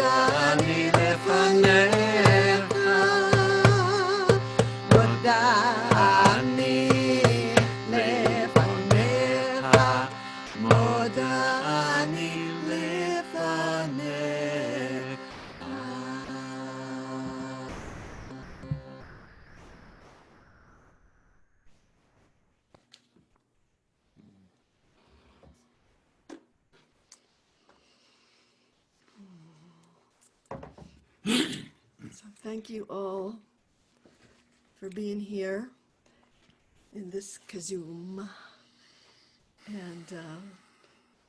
modani lefanecha, modani lefanecha, modani lefanecha. So thank you all for being here in this KZOOM. And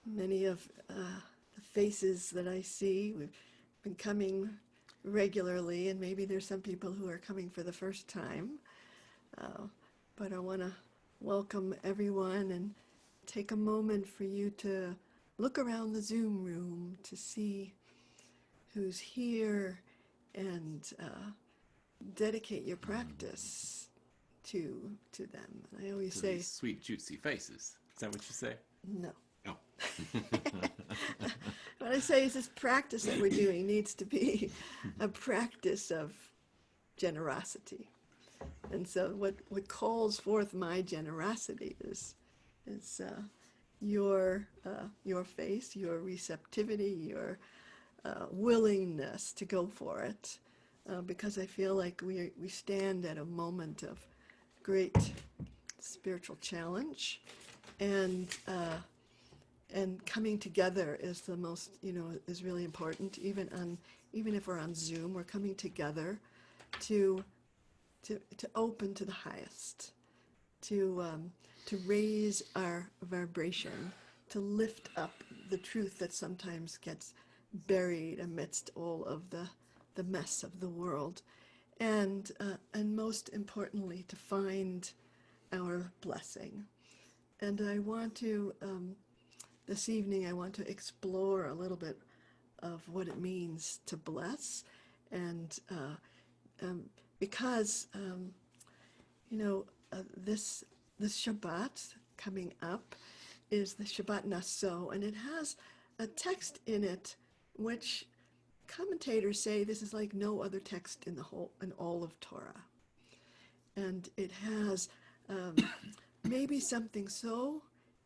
many of the faces that I see, we've been coming regularly, and maybe there's some people who are coming for the first time. But I want to welcome everyone and take a moment for you to look around the Zoom room to see who's here and dedicate your practice to them. I always say these sweet, juicy faces. Is that what you say? no. Oh. What I say is this practice that we're doing needs to be a practice of generosity. And so what calls forth my generosity is your face, your receptivity, your willingness to go for it, because I feel like we stand at a moment of great spiritual challenge, and coming together is the most, is really important. Even if we're on Zoom, we're coming together to open to the highest, to raise our vibration, to lift up the truth that sometimes gets buried amidst all of the mess of the world, and most importantly, to find our blessing. And I want to, this evening, I want to explore a little bit of what it means to bless, and because this Shabbat coming up is the Shabbat Naso, and it has a text in it which commentators say this is like no other text in all of Torah, and it has maybe something so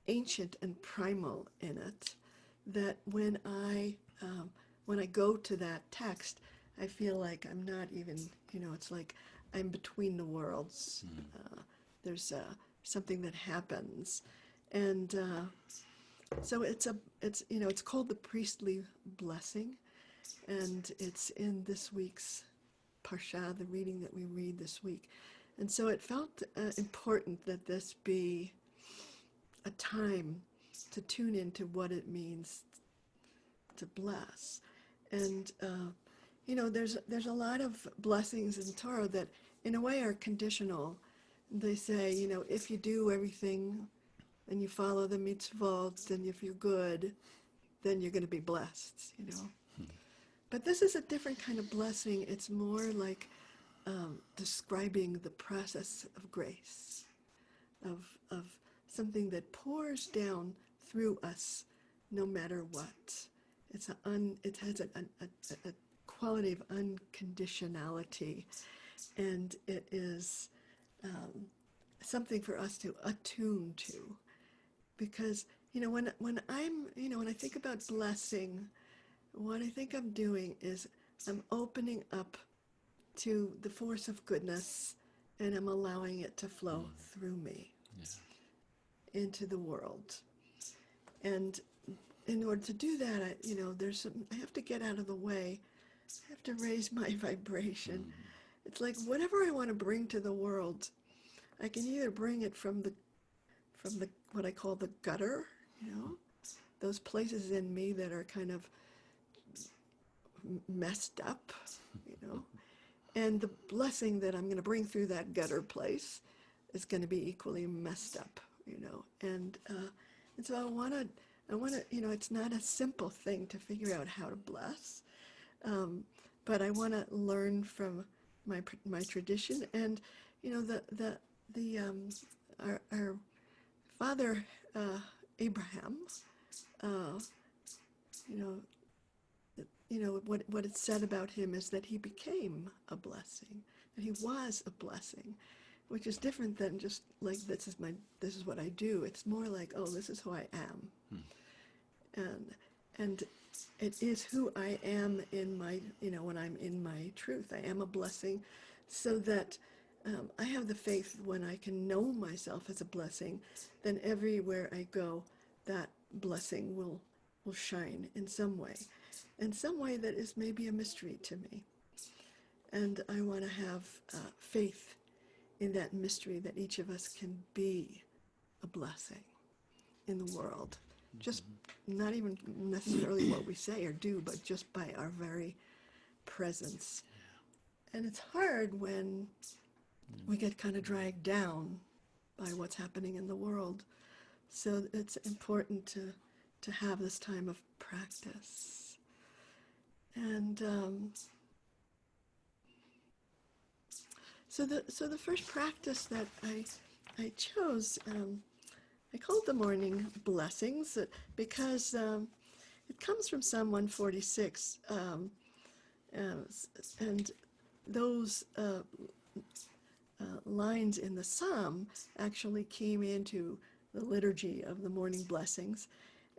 ancient and primal in it that when I go to that text, I feel like I'm not even, it's like I'm between the worlds. There's something that happens, and so it's called the priestly blessing, and it's in this week's parsha, the reading that we read this week. And so it felt important that this be a time to tune into what it means to bless. And there's a lot of blessings in Torah that in a way are conditional. They say, if you do everything and you follow the mitzvot, and if you're good, then you're going to be blessed, But this is a different kind of blessing. It's more like describing the process of grace, of something that pours down through us no matter what. It has a quality of unconditionality, and it is something for us to attune to. Because, when I think about blessing, what I think I'm doing is I'm opening up to the force of goodness, and I'm allowing it to flow through me into the world. And in order to do that, I have to get out of the way. I have to raise my vibration. It's like whatever I want to bring to the world, I can either bring it from the what I call the gutter, those places in me that are kind of messed up, and the blessing that I'm going to bring through that gutter place is going to be equally messed up, and so I want to, it's not a simple thing to figure out how to bless, but I want to learn from my tradition, and our father Abraham, what it said about him is that he became a blessing, that he was a blessing, which is different than just like this is what I do. It's more like, oh, this is who I am, and it is who I am in my, when I'm in my truth. I am a blessing, so that I have the faith when I can know myself as a blessing, then everywhere I go, that blessing will shine in some way that is maybe a mystery to me. And I want to have faith in that mystery, that each of us can be a blessing in the world. Just not even necessarily what we say or do, but just by our very presence. And it's hard when we get kind of dragged down by what's happening in the world. So it's important to have this time of practice. And so the first practice that I chose, I called the morning blessings because it comes from Psalm 146, and those lines in the psalm actually came into the liturgy of the morning blessings,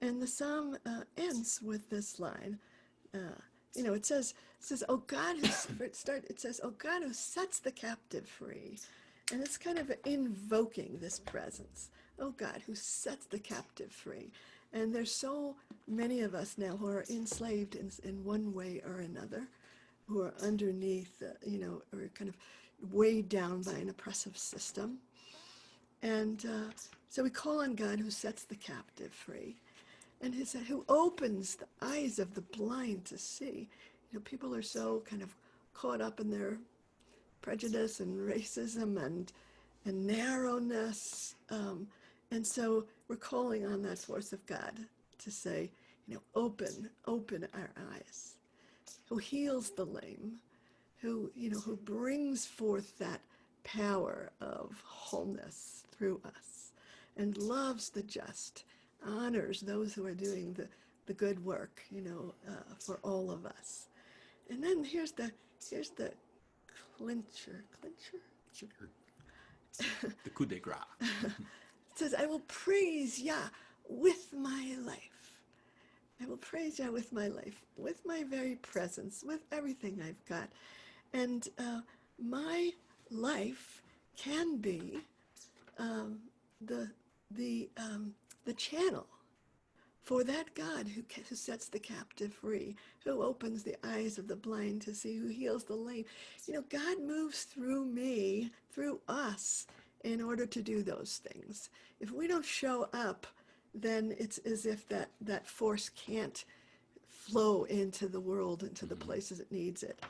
and the psalm ends with this line. It says, "Oh God," it says, "Oh God, who sets the captive free," and it's kind of invoking this presence. Oh God, who sets the captive free. And there's so many of us now who are enslaved in one way or another, who are underneath, or kind of weighed down by an oppressive system. And so we call on God who sets the captive free, and who opens the eyes of the blind to see. People are so kind of caught up in their prejudice and racism and narrowness. And so we're calling on that force of God to say, open our eyes. Who heals the lame, who brings forth that power of wholeness through us, and loves the just, honors those who are doing the good work, for all of us. And then here's the clincher. Sure. The coup de grace. It says, I will praise Yah with my life. I will praise Yah with my life, with my very presence, with everything I've got. And my life can be the channel for that God who sets the captive free, who opens the eyes of the blind to see, who heals the lame. God moves through me, through us, in order to do those things. If we don't show up, then it's as if that force can't flow into the world, into the places it needs it.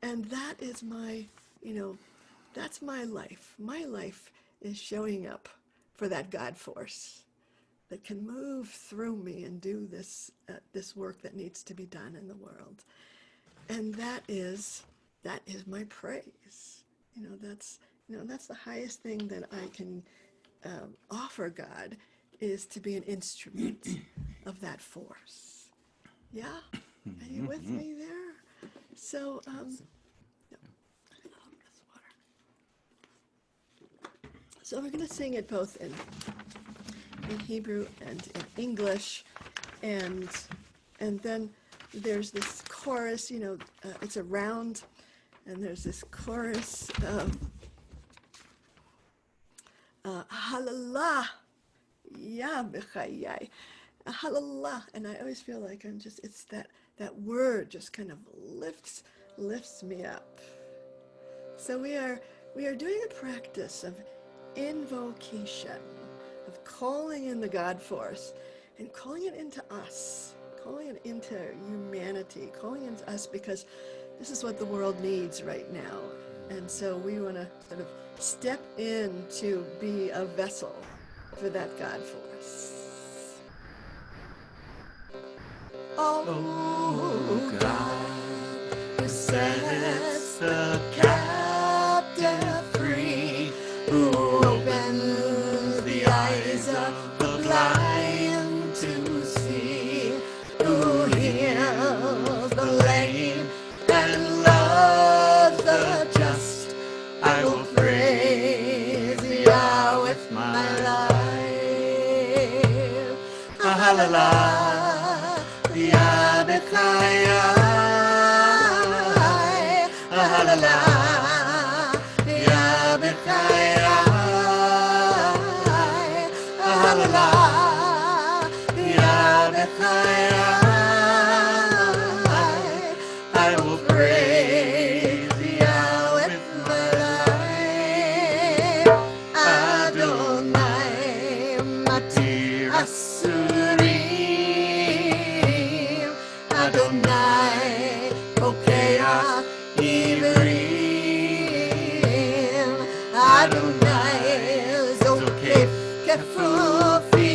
And that is that's my life. My life is showing up for that God force that can move through me and do this work that needs to be done in the world. And that is my praise. That's the highest thing that I can offer God, is to be an instrument of that force. Yeah? Are you with me there? So, so we're going to sing it both in Hebrew and in English, and then there's this chorus. It's a round, and there's this chorus of Halallah, Ya b'chayai, Halallah, and I always feel like it's that word just kind of lifts me up. So we are doing a practice of invocation, of calling in the God force and calling it into us, calling it into humanity, calling it into us, because this is what the world needs right now. And so we want to sort of step in to be a vessel for that God force. Oh God, who sets the captive free, who opens the eyes of the blind to see, who heals the Ahalala, Ya Bechaya. I will praise Yah with my life. Adonai Matir Asurim. Adonai Pokeach Ivrim. Adonai Zokef Kefufim.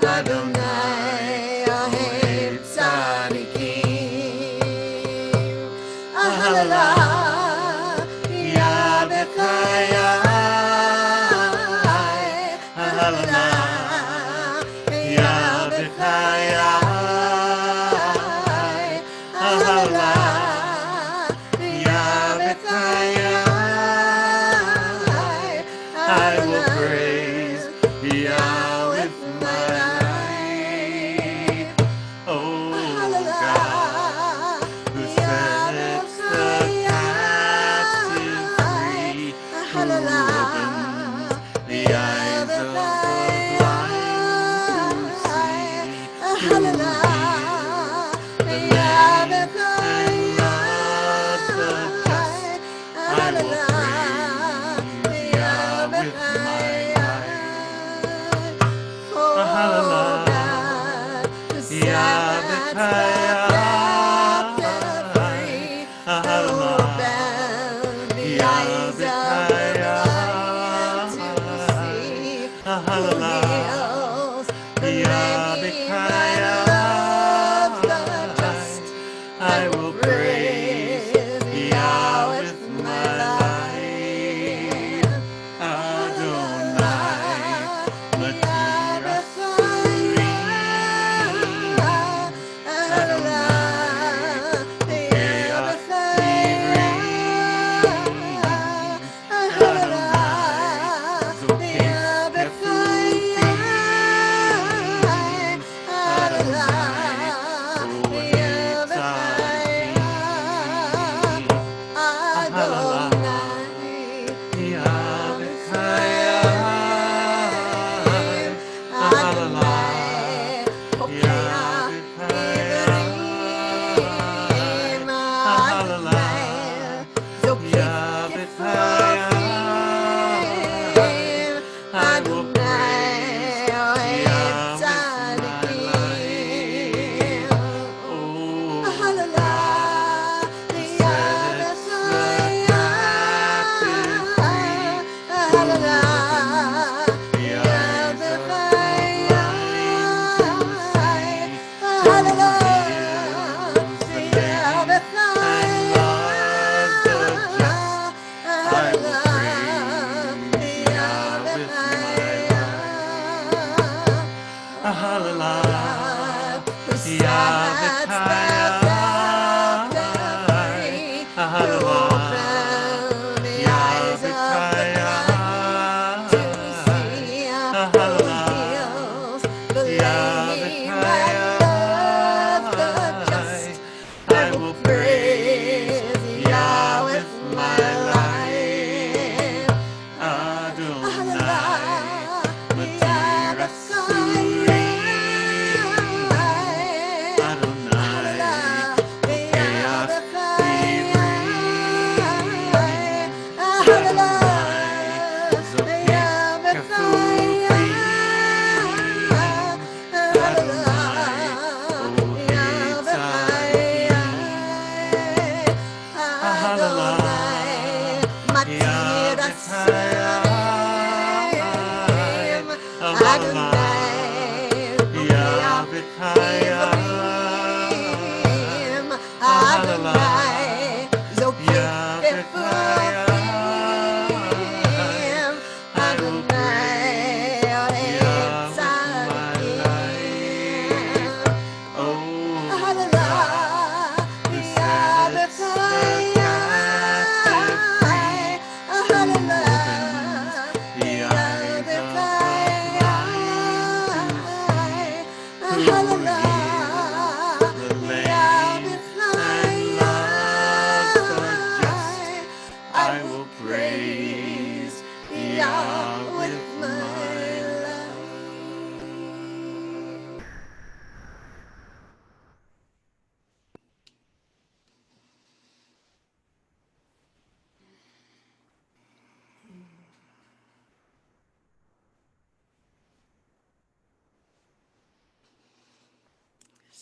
Adonai Ohev Tzadikim. Ahalala, Ya Bechaya. Ahalala, Ya Bechaya. Ahalala, Ya Bechaya. I will praise Yah with my life. Oh God, who sets the captive free, who opens the eyes of the blind to see, who heals the lame and loves the just. I will praise Yah with my life. Ahalala, Yah Bechaya. Ahalala, Yah Bechaya. Ahalala, Yah Bechaya. I will praise Yah with my life. Adonai Matir Asurim. Adonai Pokeach Ivrim. Adonai Zokef Kefufim. Adonai Ohev Tzadikim. Ahalala, Ya Bechaya. Ahalala, Ya Bechaya. Ahalala, Ya Bechaya. I will praise Yah with my life. Oh God, who sets the captive free, who opens the eyes of the blind to see, who heals the lame and loves the just. I will praise Yah with my life. Ahalala, Yah Bechaya. Ahalala, Yah Bechaya. Ahalala, Yah Bechaya. I will praise Yah with my life. Adonai Matir Asurim.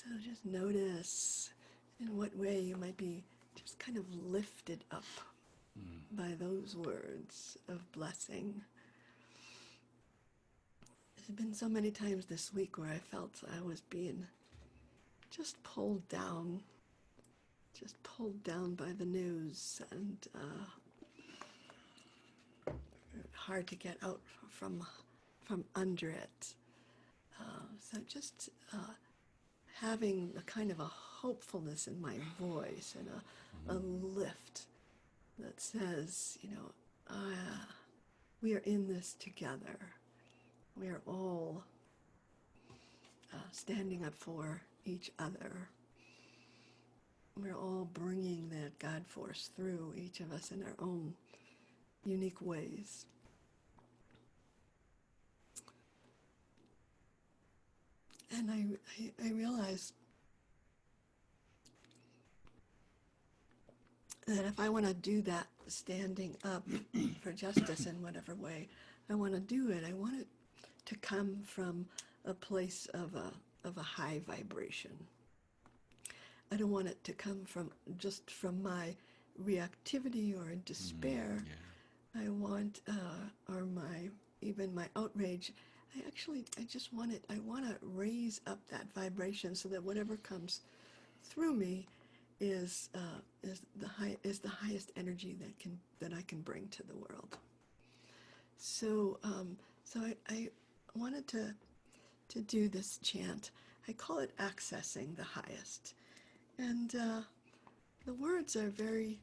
So just notice in what way you might be just kind of lifted up by those words of blessing. There's been so many times this week where I felt I was being just pulled down by the news, and hard to get out from under it. So just having a kind of a hopefulness in my voice and a lift that says, we are in this together. We are all standing up for each other. We're all bringing that God force through each of us in our own unique ways. And I realized that if I want to do that standing up for justice in whatever way I want to do it, I want it to come from a place of a high vibration. I don't want it to come from just from my reactivity or despair. I want or even my outrage. I want to raise up that vibration so that whatever comes through me is the highest energy that I can bring to the world. So I wanted to do this chant. I call it accessing the highest, and the words are very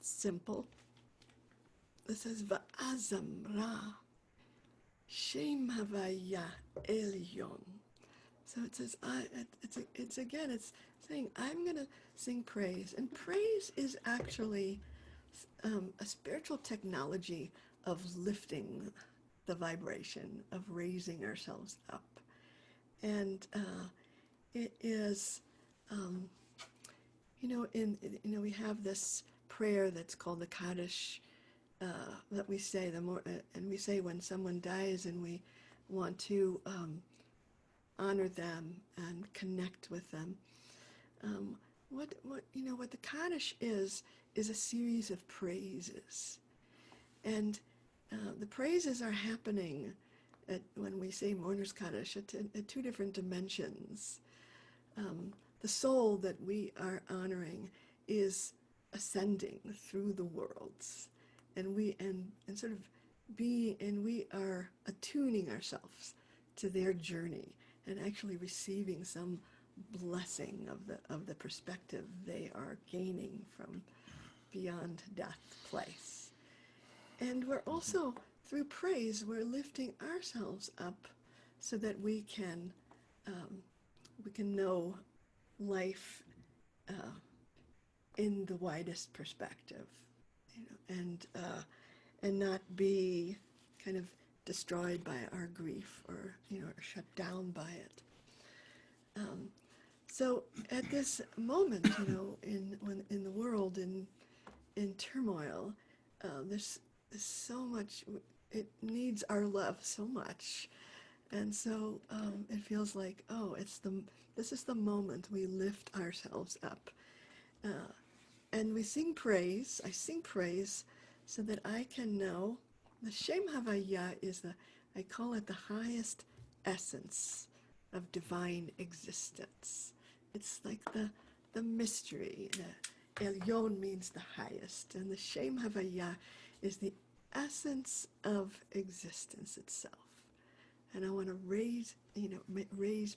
simple. It says Va'azam Ra Shem Havaya Elyon. So it says it's saying I'm going to sing praise, and praise is actually a spiritual technology of lifting the vibration, of raising ourselves up, and it is, we have this prayer that's called the Kaddish that we say and we say when someone dies, and we want to honor them and connect with them. What the Kaddish is a series of praises, and the praises are happening when we say Mourner's Kaddish at two different dimensions. The soul that we are honoring is ascending through the worlds, and we are attuning ourselves to their journey and actually receiving some blessing of the perspective they are gaining from beyond death place. And we're also, through praise, we're lifting ourselves up so that we can know life in the widest perspective, and not be kind of destroyed by our grief or shut down by it. So at this moment, in the world in turmoil, there's so much. It needs our love so much, and so it feels like, this is the moment we lift ourselves up, and we sing praise. I sing praise so that I can know the Shem Havaya I call it the highest essence of divine existence. It's like the mystery. The Elyon means the highest, and the Shem Havaya is the essence of existence itself. And I want to raise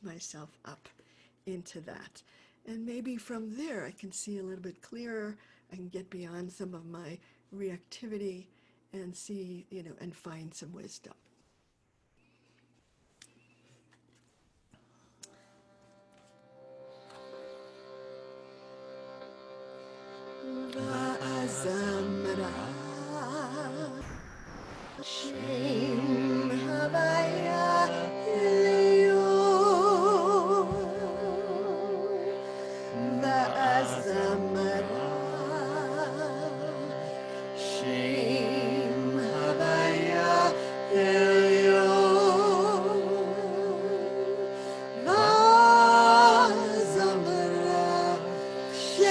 myself up into that. And maybe from there I can see a little bit clearer. I can get beyond some of my reactivity and see, and find some wisdom. Va'azamra Shem Havaya Elyon Va'azamra Shem Havaya Elyon Va'azamra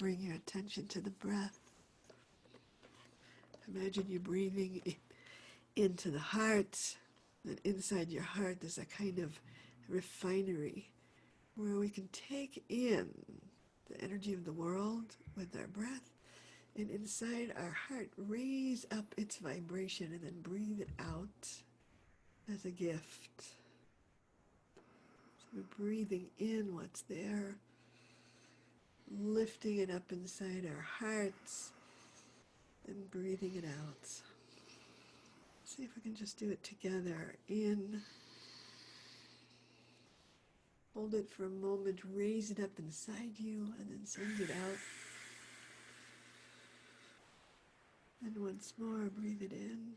bring your attention to the breath. Imagine you breathing into the heart, and inside your heart there's a kind of refinery where we can take in the energy of the world with our breath, and inside our heart raise up its vibration and then breathe it out as a gift. So we're breathing in what's there, lifting it up inside our hearts, and breathing it out. See if we can just do it together. In. Hold it for a moment, raise it up inside you, and then send it out. And once more, breathe it in.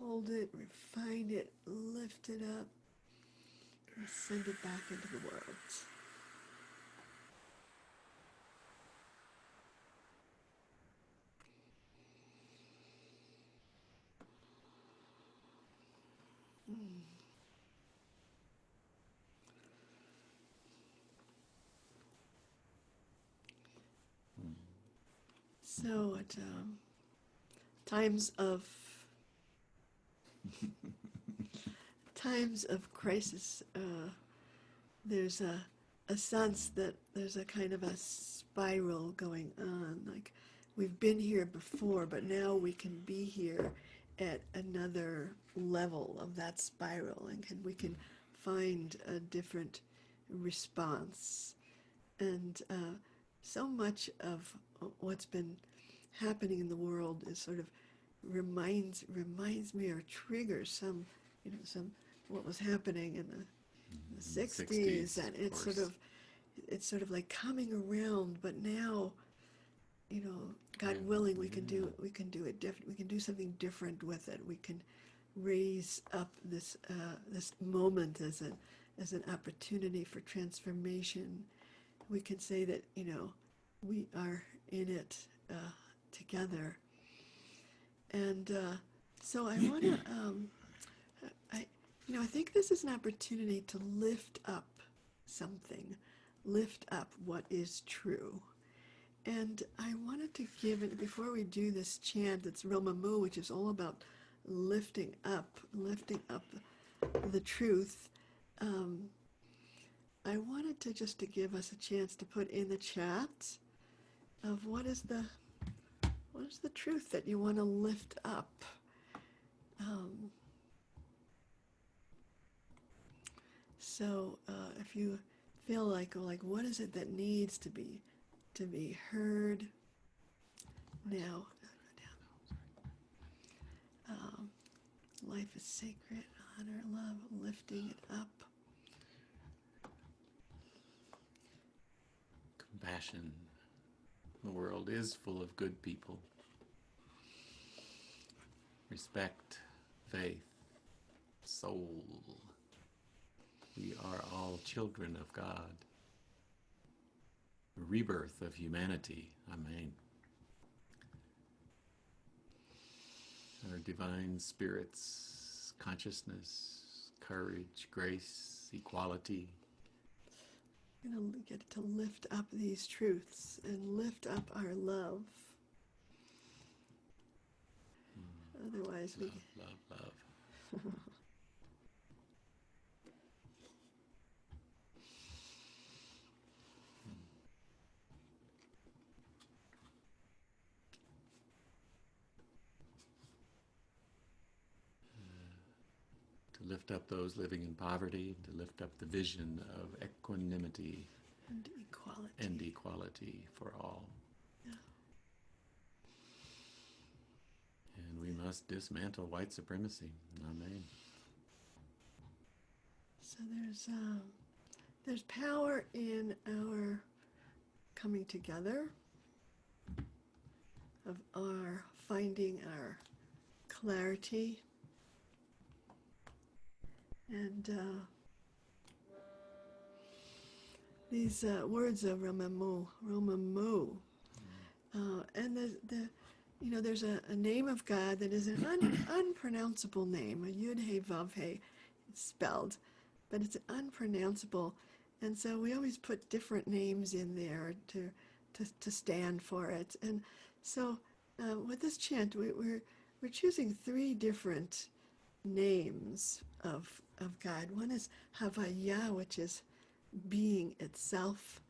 Hold it, refine it, lift it up, and send it back into the world. So at times of crisis, there's a sense that there's a kind of a spiral going on. Like we've been here before, but now we can be here at another level of that spiral, and we can find a different response. And so much of what's been happening in the world is sort of reminds me or triggers some what was happening in the 60s, and it's sort of like coming around. But now, God willing, we can do it different. We can do something different with it. We can raise up this moment as an opportunity for transformation. We can say that we are in it together. And so I want to, I think this is an opportunity to lift up something, lift up what is true. And I wanted to give it, before we do this chant, it's Romamu, which is all about lifting up the truth. I wanted to give us a chance to put in the chat of what is the truth that you want to lift up. So if you feel like what is it that needs to be heard now? Life is sacred. Honor, love, lifting it up. Compassion. The world is full of good people. Respect, faith, soul. We are all children of God. Rebirth of humanity. Amen. Our divine spirits, consciousness, courage, grace, equality. We're going to get to lift up these truths and lift up our love. Otherwise, Love. To lift up those living in poverty, to lift up the vision of equanimity and equality for all. Yeah. And we must dismantle white supremacy. Amen. So there's power in our coming together, of our finding our clarity. And these words of Romamu, and there's a name of God that is an unpronounceable name, a Yud He Vav He, it's spelled, but it's unpronounceable, And so we always put different names in there to stand for it. And so with this chant, we're choosing three different names of God. One is Havaya, which is being itself.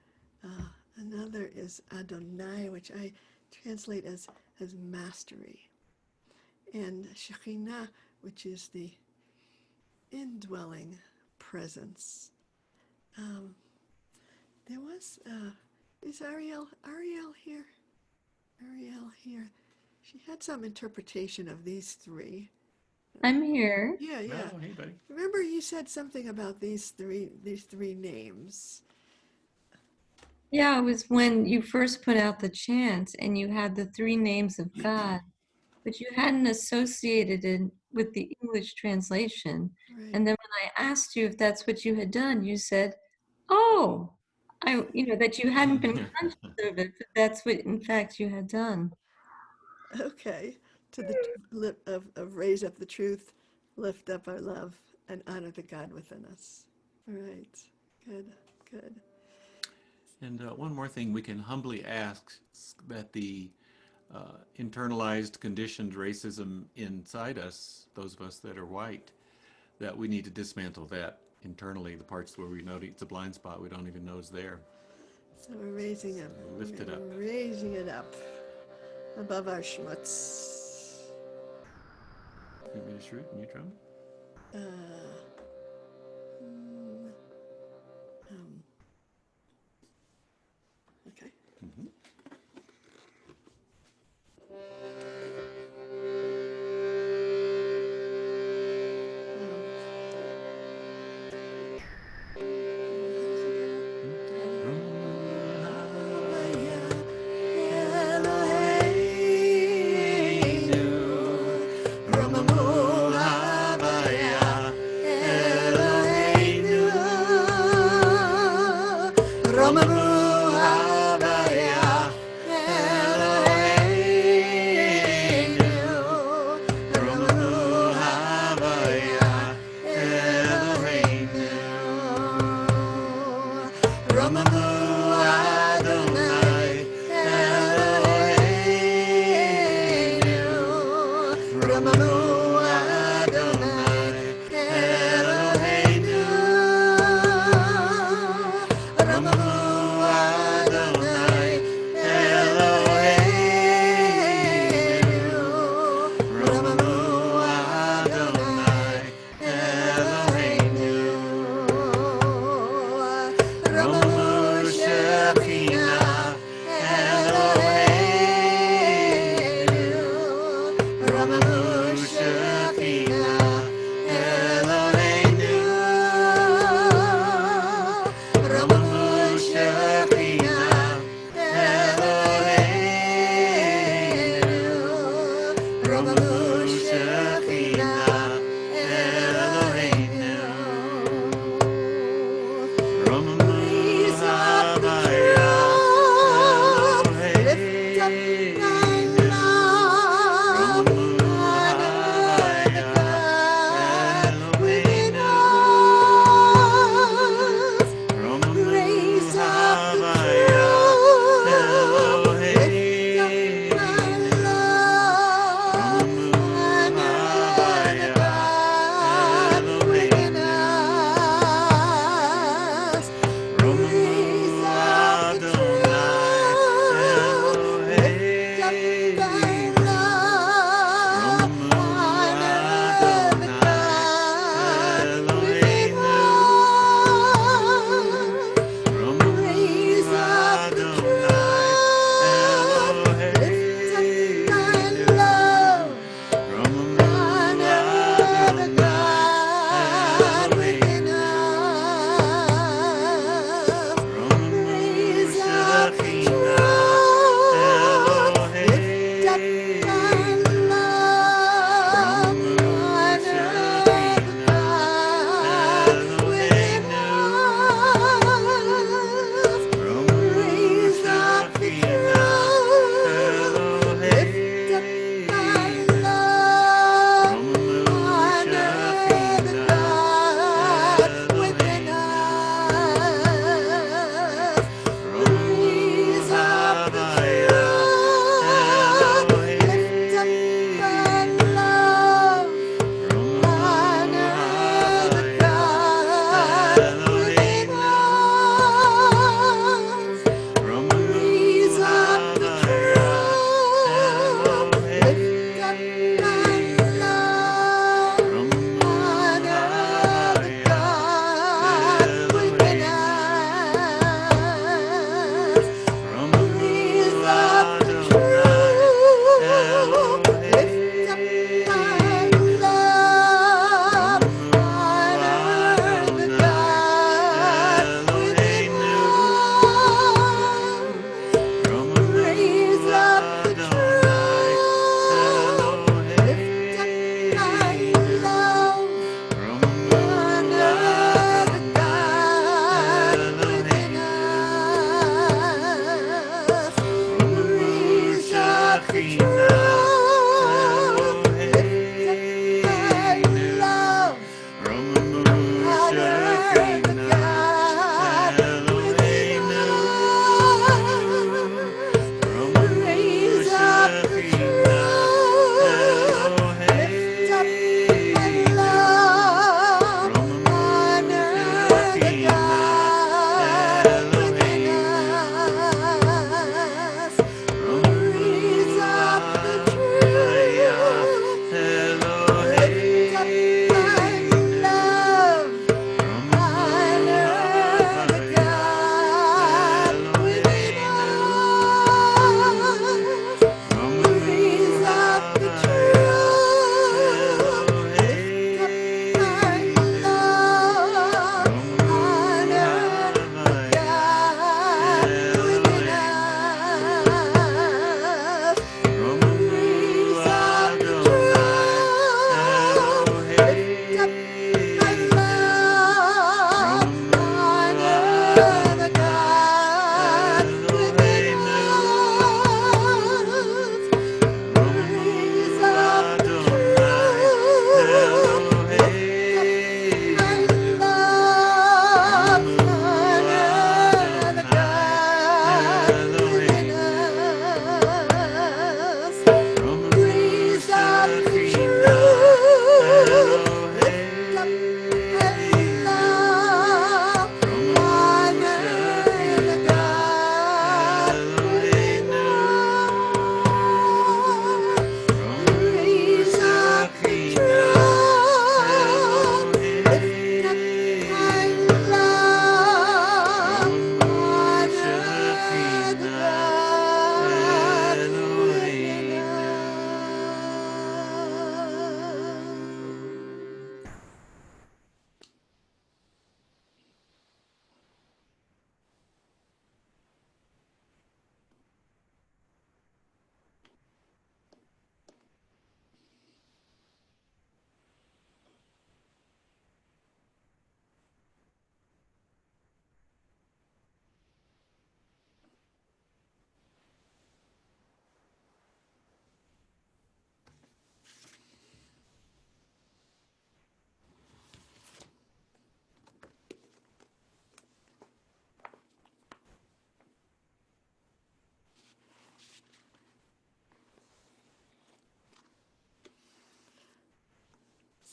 Another is Adonai, which I translate as mastery. And Shekhinah, which is the indwelling presence. Um, there was, is Ariel here? Ariel here. She had some interpretation of these three. I'm here. Yeah, yeah. Oh, hey, buddy. Remember you said something about these three names. Yeah, it was when you first put out the chant and you had the three names of God, but you hadn't associated it with the English translation. Right. And then when I asked you if that's what you had done, you said, "Oh, that you hadn't been conscious of it, but that's what in fact you had done." Okay. To the lip of raise up the truth, lift up our love, and honor the God within us. All right. Good. Good. And one more thing we can humbly ask that the internalized, conditioned racism inside us, those of us that are white, that we need to dismantle that internally, the parts where we know it's a blind spot we don't even know is there. So we're raising it. Lift it up. We're raising it up above our schmutz. You want me to shoot and you drum? Uh, mm, okay. Mm-hmm.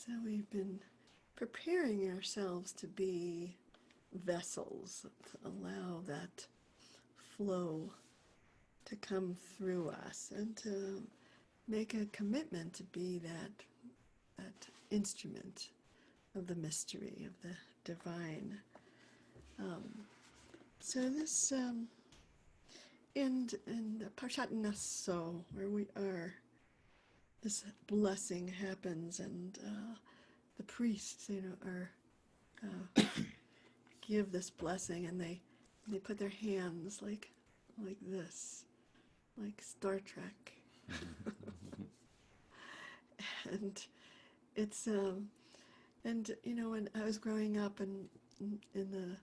So we've been preparing ourselves to be vessels, to allow that flow to come through us and to make a commitment to be that instrument of the mystery, of the divine. So this in Parshat Naso, where we are, this blessing happens, and the priests, are give this blessing, and they put their hands like this, like Star Trek, and it's and when I was growing up in the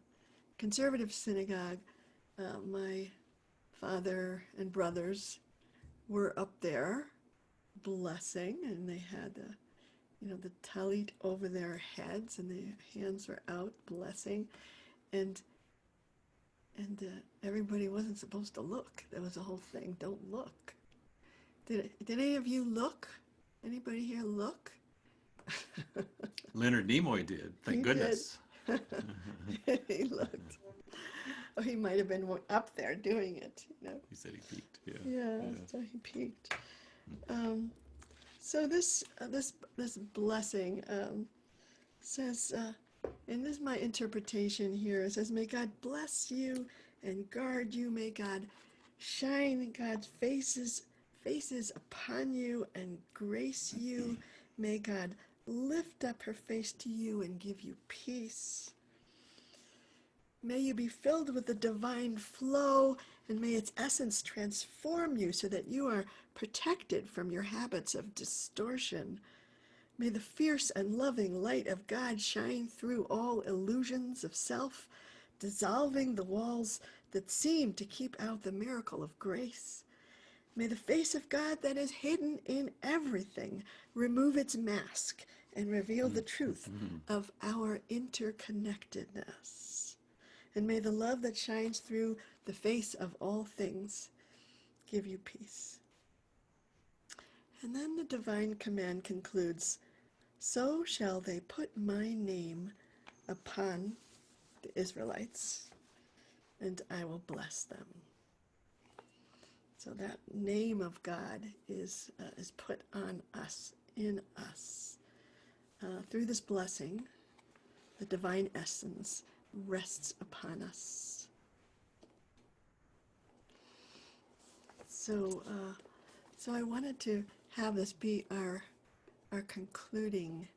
conservative synagogue, my father and brothers were up there blessing, and they had the talit over their heads, and their hands were out blessing, and everybody wasn't supposed to look. There was a whole thing. Don't look. Did any of you look? Anybody here look? Leonard Nimoy did. Thank He goodness. did. He looked. Oh, he might have been up there doing it. He said he peeked. Yeah. Yeah. So he peeked. So this blessing says, and this is my interpretation here. It says, "May God bless you and guard you. May God shine God's faces upon you and grace you. May God lift up her face to you and give you peace. May you be filled with the divine flow, and may its essence transform you so that you are protected from your habits of distortion. May the fierce and loving light of God shine through all illusions of self, dissolving the walls that seem to keep out the miracle of grace. May the face of God that is hidden in everything remove its mask and reveal the truth of our interconnectedness. And may the love that shines through the face of all things give you peace." And then the divine command concludes, "So shall they put my name upon the Israelites, and I will bless them." So that name of God is put on us, in us. Through this blessing, the divine essence rests upon us. So I wanted to have this be our concluding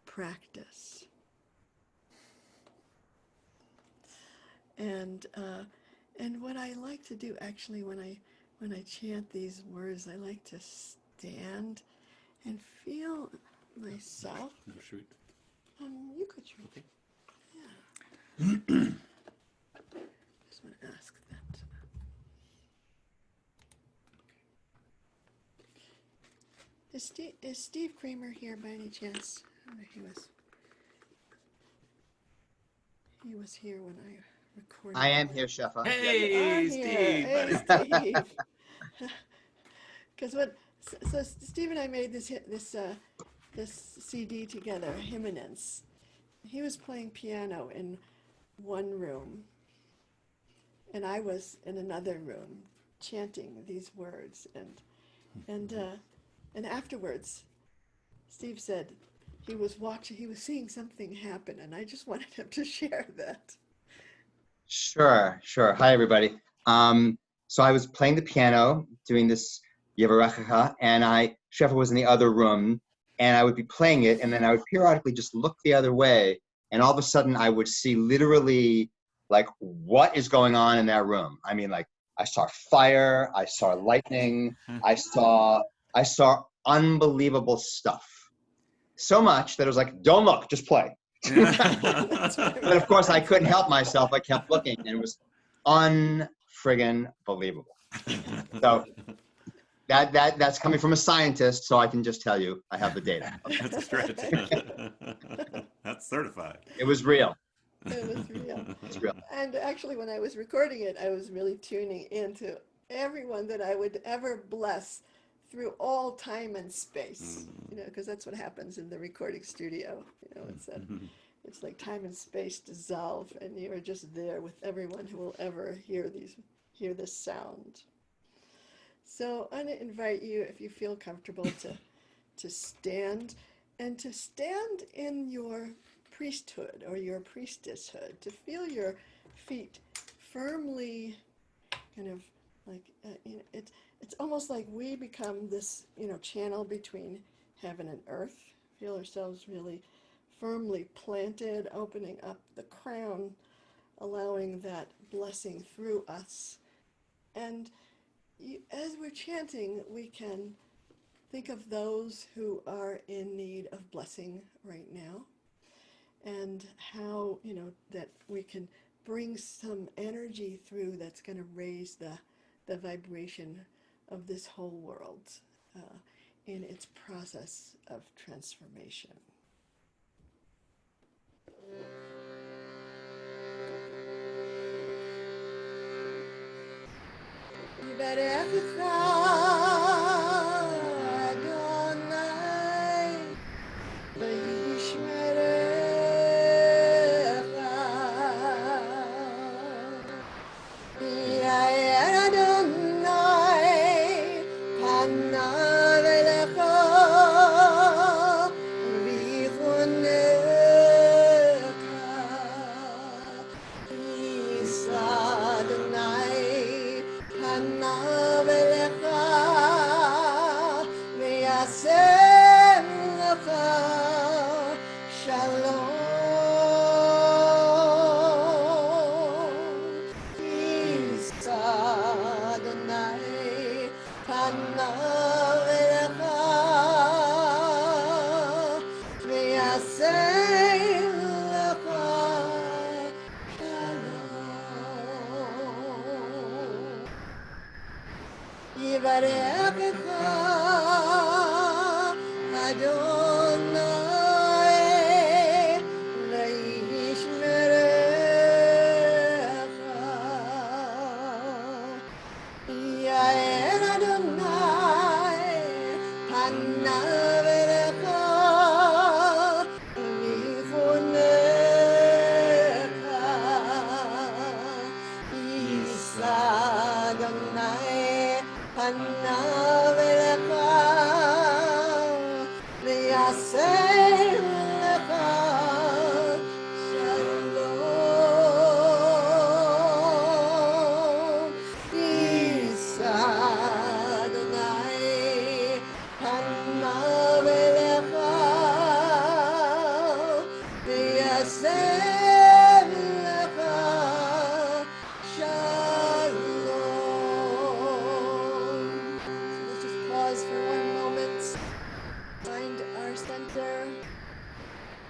practice. And what I like to do, actually, when I chant these words, I like to stand and feel myself. No, shoot. You could shoot. Okay. Yeah. Just want to ask that. Is Steve Kramer here by any chance? He was here when I recorded. I am here, Shefa. Hey, Steve. Hey, Steve. Because so Steve and I made this CD together, Hymnance. He was playing piano in one room, and I was in another room chanting these words, and afterwards, Steve said he was seeing something happen, and I just wanted him to share that. Sure. Hi, everybody. So I was playing the piano, doing this Yevarechecha, and Shefa was in the other room, and I would be playing it, and then I would periodically just look the other way, and all of a sudden I would see literally like what is going on in that room. I mean, like I saw fire, I saw lightning, I saw unbelievable stuff. So much that it was like, don't look, just play. But of course, I couldn't help myself. I kept looking, and it was unfriggin' believable. So that's coming from a scientist, so I can just tell you I have the data. That's a stretch. That's certified. It was real. It was real. It's real. And actually, when I was recording it, I was really tuning into everyone that I would ever bless through all time and space, you know, because that's what happens in the recording studio. You know, it's like time and space dissolve, and you are just there with everyone who will ever hear this sound. So I'm going to invite you, if you feel comfortable, to stand, and to stand in your priesthood or your priestesshood, to feel your feet firmly kind of like, you know, it's almost like we become this, you know, channel between heaven and earth. Feel ourselves really firmly planted, opening up the crown, allowing that blessing through us. And as we're chanting, we can think of those who are in need of blessing right now, and how, you know, that we can bring some energy through that's going to raise the vibration of this whole world in its process of transformation.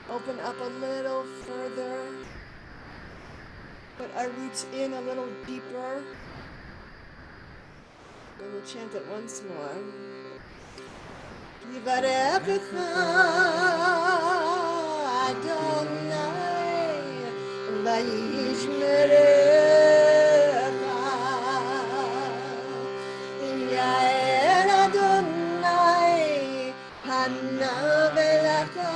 Open up a little further. Put our roots in a little deeper. And we'll chant it once more. Yivarechecha Adonai vayishmerecha. Yael Adonai panav elecha.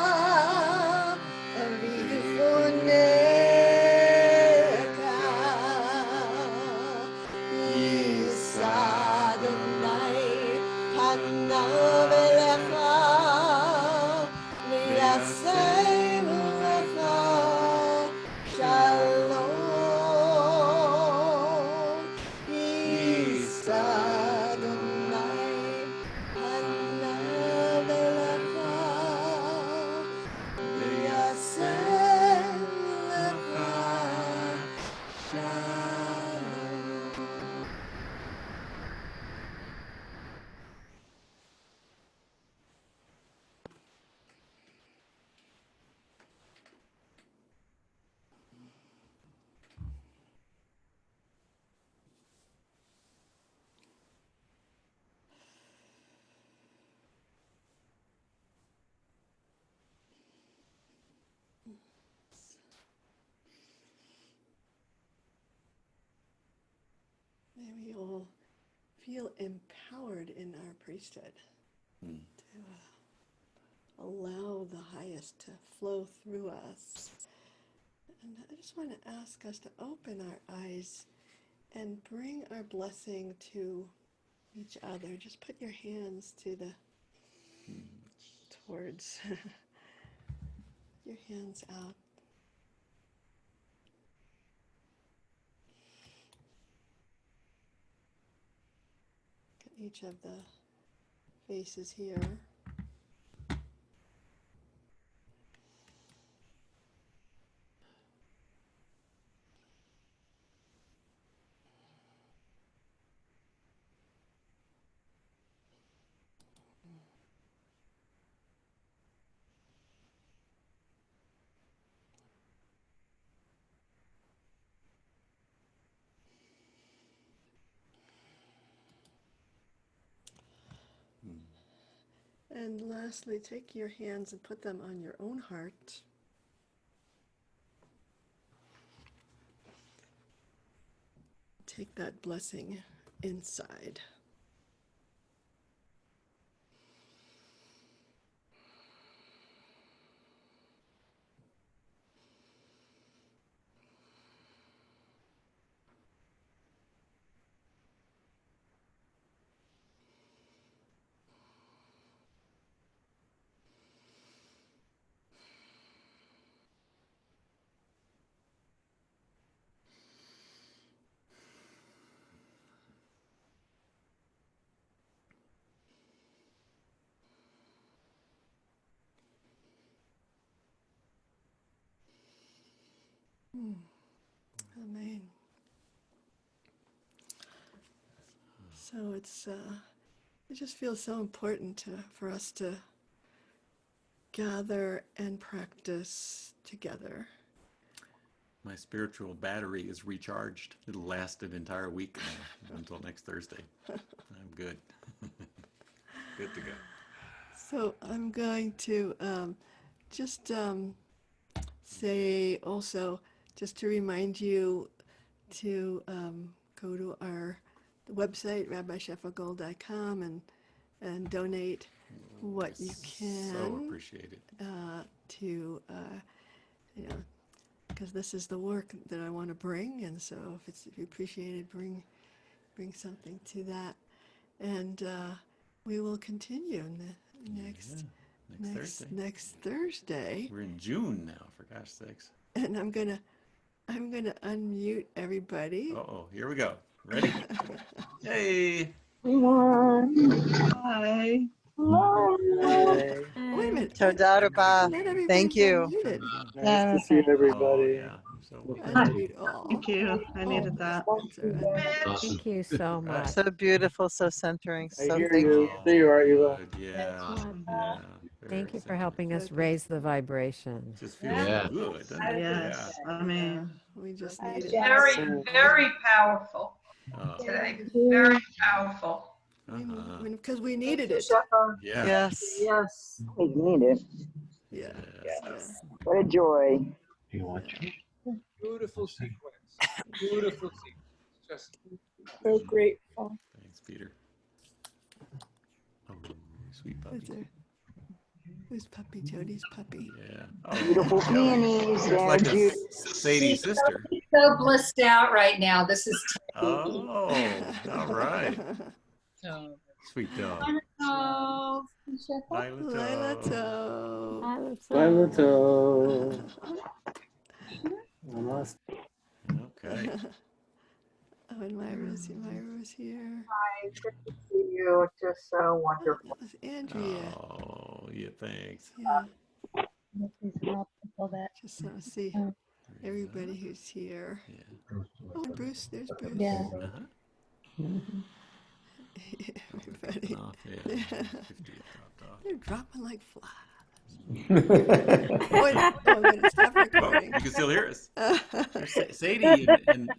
feel empowered in our priesthood Hmm. to allow the highest to flow through us. And I just want to ask us to open our eyes and bring our blessing to each other. Just put your hands to the towards your hands out. Get each of the faces here. And lastly, take your hands and put them on your own heart. Take that blessing inside. Amen. So it just feels so important for us to gather and practice together. My spiritual battery is recharged. It'll last an entire week until next Thursday. I'm good. Good to go. So I'm going to just say also, just to remind you to go to our website, rabbisheffagold.com, and donate what you can. So appreciate it. To, you know, because this is the work that I want to bring, and so if you appreciate it, bring something to that, and we will continue next Thursday. We're in June now, for gosh sakes. And I'm gonna unmute everybody. Uh-oh, here we go. Ready? Hey! Everyone. Hi. Hi. Wait a minute. Toda rabah. Not everybody Thank you. unmuted. Nice to see Oh, everybody. yeah. So Unmute all. Thank you. I needed that. That's all right. Awesome. Thank you so much. So beautiful, so centering. I So hear thank you. you. There you are, Eva. good. Yeah. Yeah. Thank you for Very helping us Okay. raise the vibration. Just feels Yeah. good, doesn't it? Yes. I mean, We just need it. Very, very powerful Yeah. today. Very powerful. Uh-huh. Because we needed it. Yeah. yes. Yes. We need it. Yeah. Yes. What a joy. You want to? Beautiful sequence. Beautiful sequence. Just So grateful. Thanks, Peter. Oh, sweet Who's puppy. there? Who's puppy? Jody's puppy. Yeah. Oh, Beautiful Jody. peonies It's there, like a Judy. Sadie's sister. So blissed out right now. This is Oh, all right. Sweet dog. oh, Lila Lila. Toe. Lila. Okay. Oh, and Myra's here. Good to see you. It's just so Oh, wonderful. that was Andrea. Oh, yeah, thanks. Yeah. Just so to see everybody who's here. Yeah. Oh, and Bruce. There's Bruce. Uh-huh. Everybody. Off, yeah. 50 dropped off. They're dropping like flies. Oh, I'm going to stop Oh, recording. you can still hear us. Sadie and